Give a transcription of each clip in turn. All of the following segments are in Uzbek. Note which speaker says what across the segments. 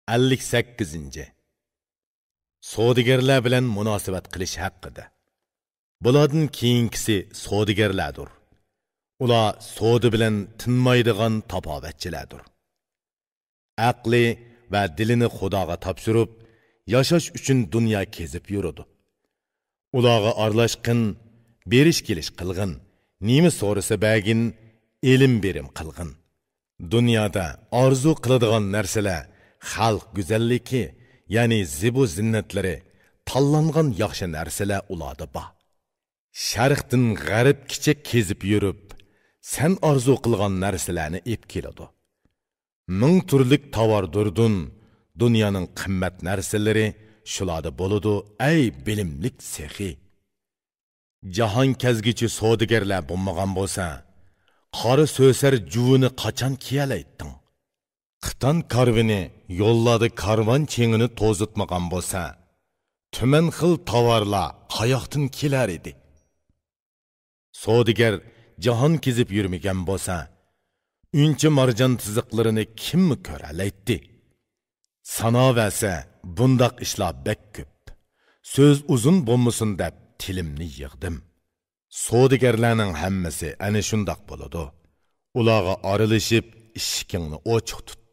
Speaker 1: 58. Savdogarlar bilan munosabat qilish haqida. Bulardan keyingisi savdogarlardir. Ular savdo bilan tinmaydigan tapovatchilardir. Aqli va dilini Xudoga topshirib, yashash uchun dunyo kezib yuradi. Ularga aralashqin, berish kelish qilg'in, nima so'rasa bagin, ilm berim qilg'in. Dunyoda orzu qiladigan narsalar xalq go'zalligi, ya'ni zibu zinnatlari, tanlangan yaxshi narsalar ularda bor. Sharqdan g'arbgacha kezib yurib, sen orzu qilgan narsalarni ep keladi. Ming turlik tavardurdun, dunyoning qimmat narsalari shularda bo'ladi, ey bilimlik sehi. Jahon kezgichi savdogarlar bo'lmagan bo'lsa, qori so'sar juvini qachon kiyalaytding? Qitan karvini yo'lladi karvon chengini to'zitmagan bo'lsa, tuman xil tovarlar qayoqdan kelar edi? Savdogar jahon kezib yurmagan bo'lsa, uncha marjon tiziqlarini kim ko'ralaydi? Sanoversa bundoq ishlar bek ko'p. So'z uzun bo'lmasin deb tilimni yig'dim. Savdogarlarning hammasi ana shundoq bo'ladi. Ularga aralashib ishkingni ochiq tut.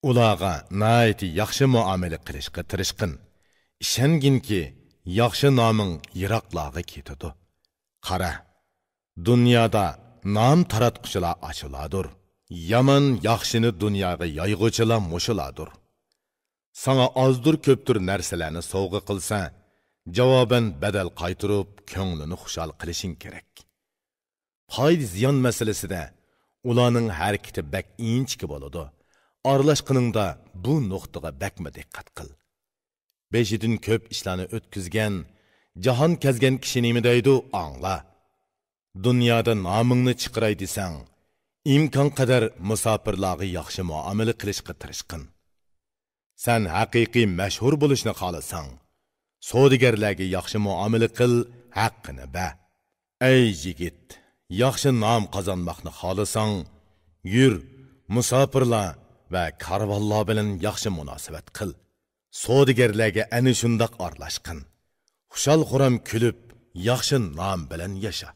Speaker 1: Ularga nihoyat yaxshi muomala qilishga tirishqin. Ishonginki, yaxshi noming yiroqlarga ketadi. Qara, dunyoda nom taratquchilar achiladir. Yomon yaxshini dunyoga yoyg'uchilar mushulardir. Sana azdır köptür narsalarni sovg'a qilsa, javoban badal qaytirib, ko'nglini xushal qilishing kerak. Foyda ziyon masalasida ularning harakati bak inchki bo'ladi. Aralashqiningda bu nuqtaga bakma diqqat qil. Beshidan ko'p ishlarni o'tkazgan, jahon kezgan kishi nima deydi, angla. Dunyoda nomingni chiqiray desang, imkon qadar musofirlarga yaxshi muomala qilishga tirishqin. Sen haqiqiy mashhur bo'lishni xohlasang, savdogarlarga yaxshi muomala qil, haqqini ber. Ey yigit, yaxshi nom qozonmoqni xohlasang, yur, musofirlar va karvonlar bilan yaxshi munosabat qil. Savdogarlarga ana shundoq aralashqin. Xushal xuram kulib, yaxshi nom bilan yasha.